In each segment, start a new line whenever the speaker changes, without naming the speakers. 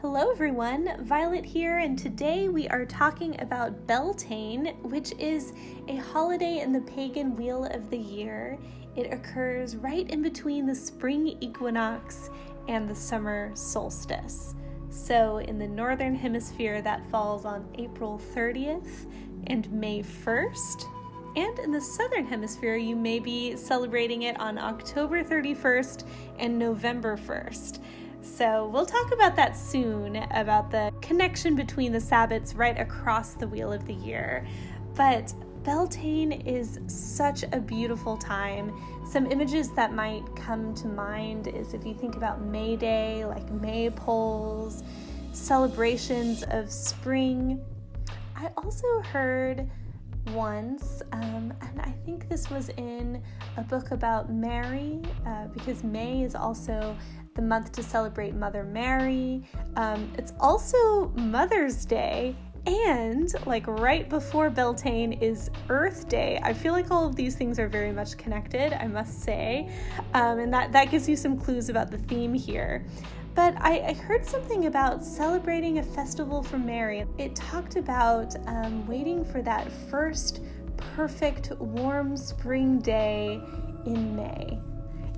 Hello everyone, Violet here, and today we are talking about Beltane, which is a holiday in the pagan wheel of the year. It occurs right in between the spring equinox and the summer solstice. So in the northern hemisphere that falls on April 30th and May 1st. And in the southern hemisphere, you may be celebrating it on October 31st and November 1st. So we'll talk about that soon, about the connection between the Sabbats right across the wheel of the year. But Beltane is such a beautiful time. Some images that might come to mind is if you think about May Day, like maypoles, celebrations of spring. I also heard once, and I think this was in a book about Mary, because May is also the month to celebrate Mother Mary. It's also Mother's Day, and like right before Beltane is Earth Day. I feel like all of these things are very much connected, I must say, and that gives you some clues about the theme here. But I heard something about celebrating a festival for Mary. It talked about waiting for that first perfect warm spring day in May.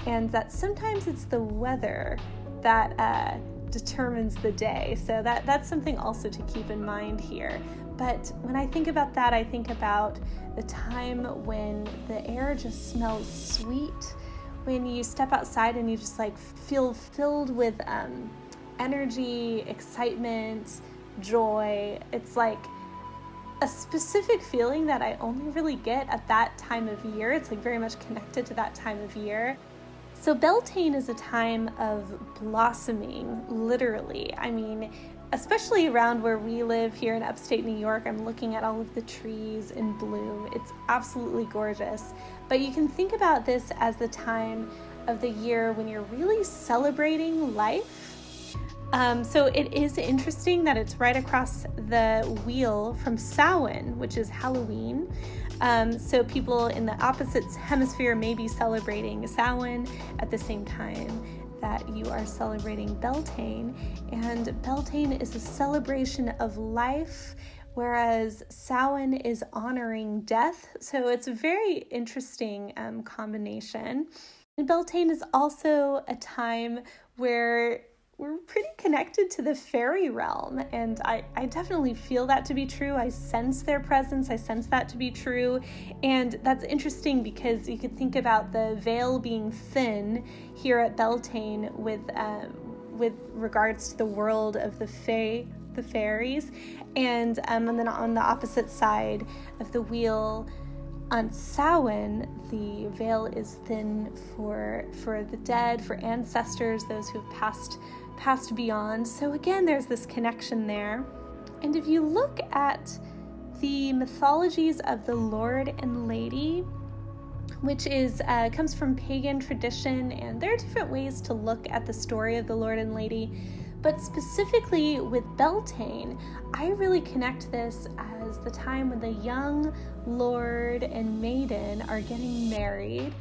And that sometimes it's the weather that determines the day. So that's something also to keep in mind here. But when I think about that, I think about the time when the air just smells sweet, when you step outside and you just like feel filled with energy, excitement, joy. It's like a specific feeling that I only really get at that time of year. It's like very much connected to that time of year. So Beltane is a time of blossoming, literally. I mean, especially around where we live here in upstate New York, I'm looking at all of the trees in bloom. It's absolutely gorgeous. But you can think about this as the time of the year when you're really celebrating life. So it is interesting that it's right across the wheel from Samhain, which is Halloween. So people in the opposite hemisphere may be celebrating Samhain at the same time that you are celebrating Beltane. And Beltane is a celebration of life, whereas Samhain is honoring death. So it's a very interesting combination. And Beltane is also a time where we're pretty connected to the fairy realm, and I definitely feel that to be true. I sense their presence. I sense that to be true, and that's interesting because you could think about the veil being thin here at Beltane with regards to the world of the fairies, and then on the opposite side of the wheel, on Samhain, the veil is thin for the dead, for ancestors, those who've passed beyond. So again, there's this connection there. And if you look at the mythologies of the Lord and Lady, which comes from pagan tradition, and there are different ways to look at the story of the Lord and Lady, but specifically with Beltane, I really connect this as the time when the young Lord and Maiden are getting married.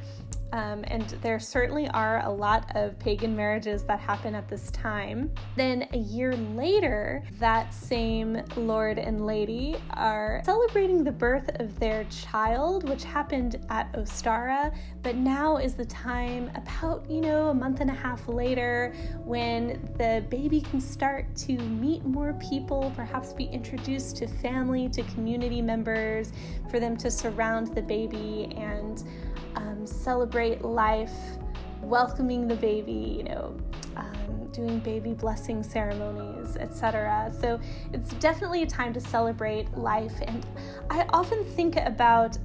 And there certainly are a lot of pagan marriages that happen at this time. Then a year later, that same Lord and Lady are celebrating the birth of their child, which happened at Ostara, but now is the time about, a month and a half later when the baby can start to meet more people, perhaps be introduced to family, to community members, for them to surround the baby and celebrate life, welcoming the baby, doing baby blessing ceremonies, etc. So it's definitely a time to celebrate life. And I often think about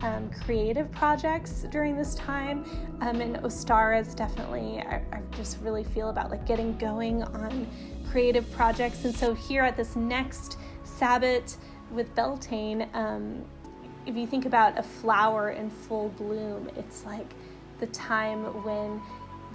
creative projects during this time. And Ostara is definitely, I just really feel about like getting going on creative projects. And so here at this next Sabbat with Beltane, if you think about a flower in full bloom, it's like the time when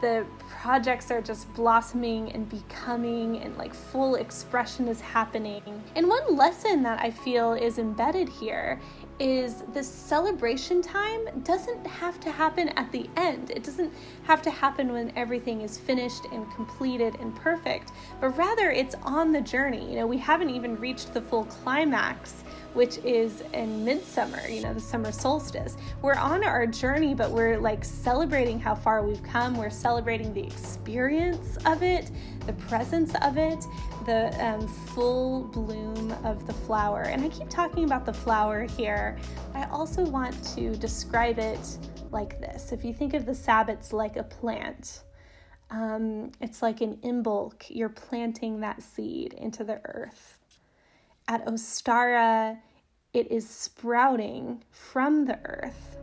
the projects are just blossoming and becoming, and like full expression is happening. And one lesson that I feel is embedded here is this celebration time doesn't have to happen at the end. It doesn't have to happen when everything is finished and completed and perfect, but rather it's on the journey. We haven't even reached the full climax, which is in midsummer, the summer solstice. We're on our journey, but we're like celebrating how far we've come. We're celebrating the experience of it, the presence of it, the full bloom of the flower. And I keep talking about the flower here. I also want to describe it like this. If you think of the sabbats like a plant, it's like an imbolc. You're planting that seed into the earth. At Ostara, it is sprouting from the earth.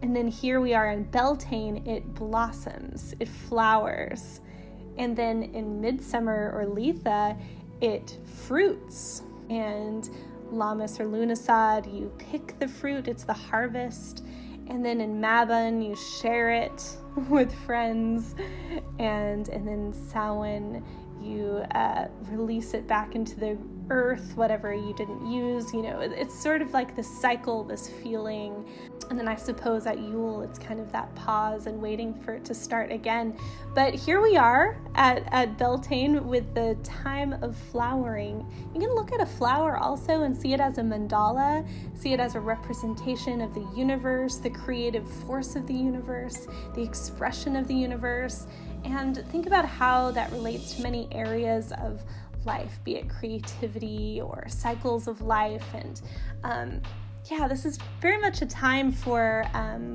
And then here we are in Beltane, it blossoms, it flowers. And then in midsummer or Letha, it fruits. And Lammas or Lughnasadh, you pick the fruit, it's the harvest. And then in Mabon, you share it with friends. And then Samhain, you release it back into the earth, whatever you didn't use. It's sort of like this cycle, this feeling. And then I suppose at Yule, it's kind of that pause and waiting for it to start again. But here we are at Beltane with the time of flowering. You can look at a flower also and see it as a mandala, see it as a representation of the universe, the creative force of the universe, the expression of the universe, and think about how that relates to many areas of life, be it creativity or cycles of life. And this is very much a time for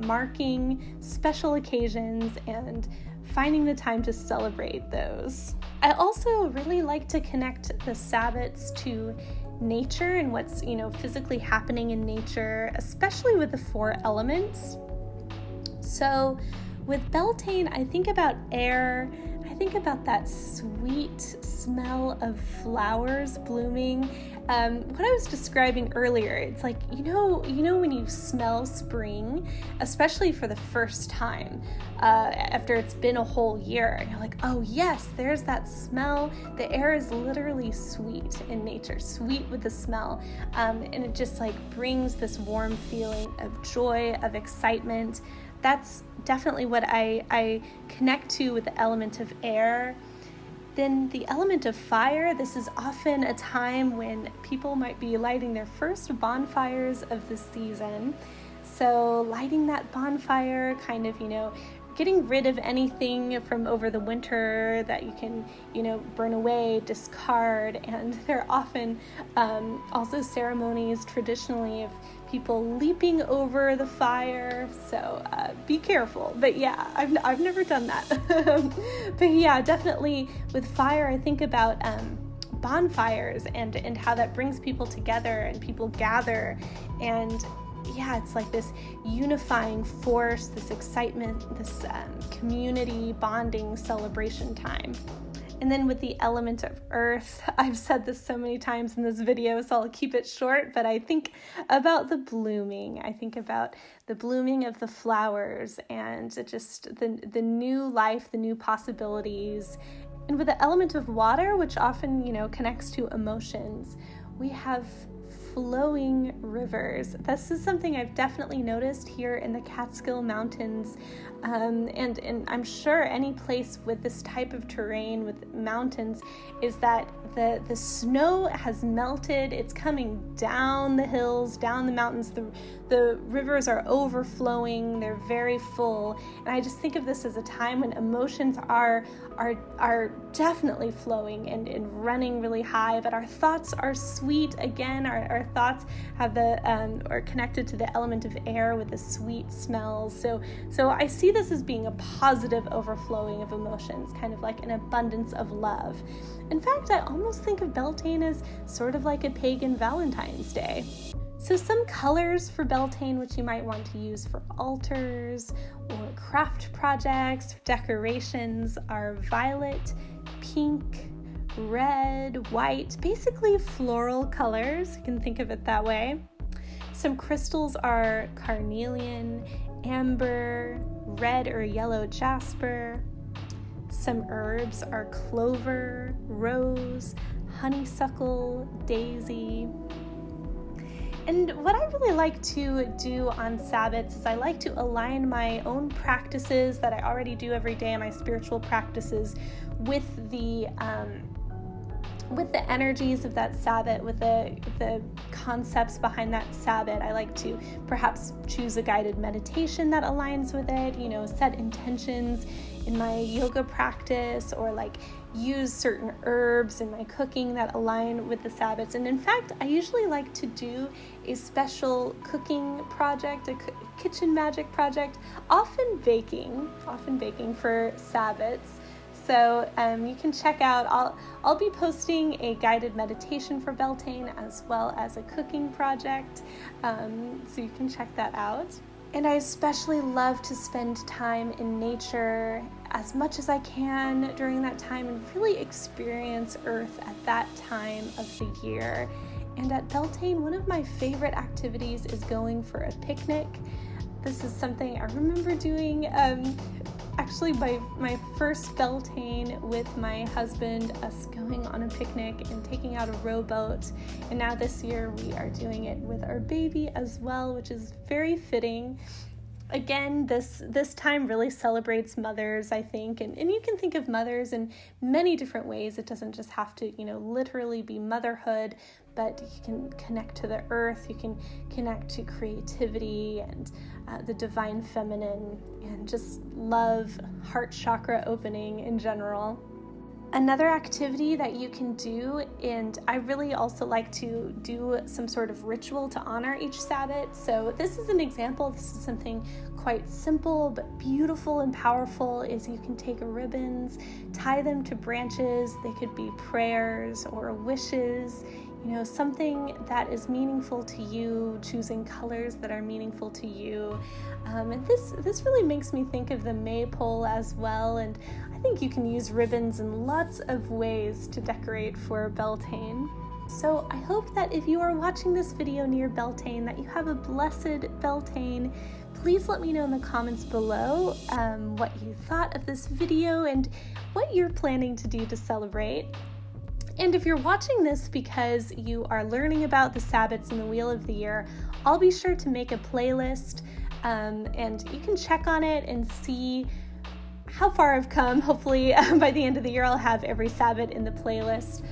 marking special occasions and finding the time to celebrate those. I also really like to connect the sabbats to nature and what's, physically happening in nature, especially with the 4 elements. So with Beltane, I think about air. I think about that sweet smell of flowers blooming. What I was describing earlier, it's like, when you smell spring, especially for the first time, after it's been a whole year, and you're like, oh yes, there's that smell. The air is literally sweet in nature, sweet with the smell. And it just like brings this warm feeling of joy, of excitement. That's definitely what I connect to with the element of air. Then the element of fire, this is often a time when people might be lighting their first bonfires of the season. So lighting that bonfire, kind of, getting rid of anything from over the winter that you can, burn away, discard. And there are often also ceremonies traditionally of people leaping over the fire. So be careful. But yeah, I've never done that. But yeah, definitely with fire, I think about bonfires and how that brings people together and people gather. And yeah, it's like this unifying force, this excitement, this community bonding celebration time. And then with the element of earth, I've said this so many times in this video, so I'll keep it short, but I think about the blooming. I think about the blooming of the flowers and just the new life, the new possibilities. And with the element of water, which often, connects to emotions, we have flowing rivers. This is something I've definitely noticed here in the Catskill Mountains, and I'm sure any place with this type of terrain with mountains is that the snow has melted. It's coming down the hills, down the mountains. The rivers are overflowing. They're very full, and I just think of this as a time when emotions are definitely flowing and running really high, but our thoughts are sweet. Again, our thoughts have are connected to the element of air with the sweet smells. So I see this as being a positive overflowing of emotions, kind of like an abundance of love. In fact, I almost think of Beltane as sort of like a pagan Valentine's Day. So some colors for Beltane, which you might want to use for altars or craft projects or decorations, are violet, pink, red, white, basically floral colors. You can think of it that way. Some crystals are carnelian, amber, red or yellow jasper. Some herbs are clover, rose, honeysuckle, daisy. And what I really like to do on Sabbaths is I like to align my own practices that I already do every day, my spiritual practices, with the energies of that Sabbath, with the concepts behind that Sabbath. I like to perhaps choose a guided meditation that aligns with it, set intentions in my yoga practice, or like use certain herbs in my cooking that align with the Sabbaths. And in fact, I usually like to do a special cooking project, a kitchen magic project, often baking for Sabbaths. So you can check out, I'll be posting a guided meditation for Beltane as well as a cooking project, so you can check that out. And I especially love to spend time in nature as much as I can during that time and really experience Earth at that time of the year. And at Beltane, one of my favorite activities is going for a picnic. This is something I remember doing actually my first Beltane with my husband, us going on a picnic and taking out a rowboat. And now this year we are doing it with our baby as well, which is very fitting. Again, this time really celebrates mothers, I think, and you can think of mothers in many different ways. It doesn't just have to, literally be motherhood, but you can connect to the earth, you can connect to creativity and the divine feminine, and just love, heart chakra opening in general. Another activity that you can do, and I really also like to do some sort of ritual to honor each Sabbath. So this is an example. This is something quite simple but beautiful and powerful, is you can take ribbons, tie them to branches. They could be prayers or wishes, something that is meaningful to you, choosing colors that are meaningful to you. And this really makes me think of the maypole as well, and I think you can use ribbons in lots of ways to decorate for Beltane. So I hope that if you are watching this video near Beltane, that you have a blessed Beltane. Please let me know in the comments below what you thought of this video and what you're planning to do to celebrate. And if you're watching this because you are learning about the Sabbaths and the Wheel of the Year, I'll be sure to make a playlist, and you can check on it and see how far I've come. Hopefully by the end of the year I'll have every Sabbath in the playlist.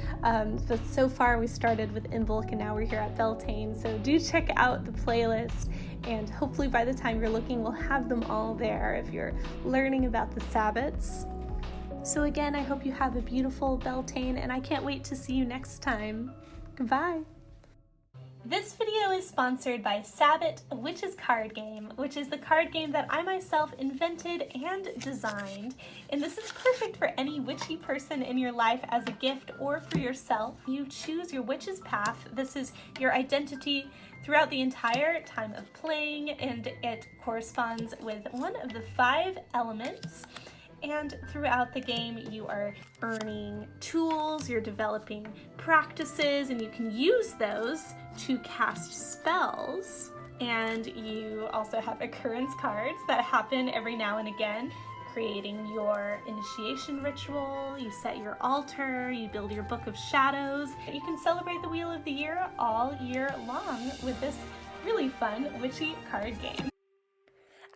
But so far we started with Imbolc and now we're here at Beltane, so do check out the playlist, and hopefully by the time you're looking we'll have them all there if you're learning about the Sabbaths. So again, I hope you have a beautiful Beltane, and I can't wait to see you next time. Goodbye! This video is sponsored by Sabbath Witch's Card Game, which is the card game that I myself invented and designed. And this is perfect for any witchy person in your life as a gift or for yourself. You choose your witch's path. This is your identity throughout the entire time of playing, and it corresponds with one of the 5 elements. And throughout the game, you are earning tools, you're developing practices, and you can use those to cast spells. And you also have occurrence cards that happen every now and again, creating your initiation ritual, you set your altar, you build your Book of Shadows. You can celebrate the Wheel of the Year all year long with this really fun witchy card game.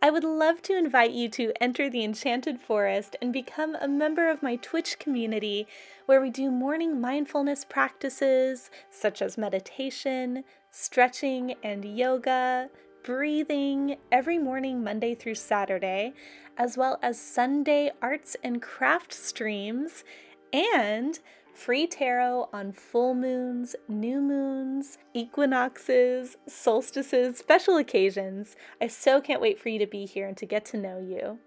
I would love to invite you to enter the Enchanted Forest and become a member of my Twitch community, where we do morning mindfulness practices such as meditation, stretching and yoga, breathing every morning Monday through Saturday, as well as Sunday arts and craft streams, and free tarot on full moons, new moons, equinoxes, solstices, special occasions. I so can't wait for you to be here and to get to know you.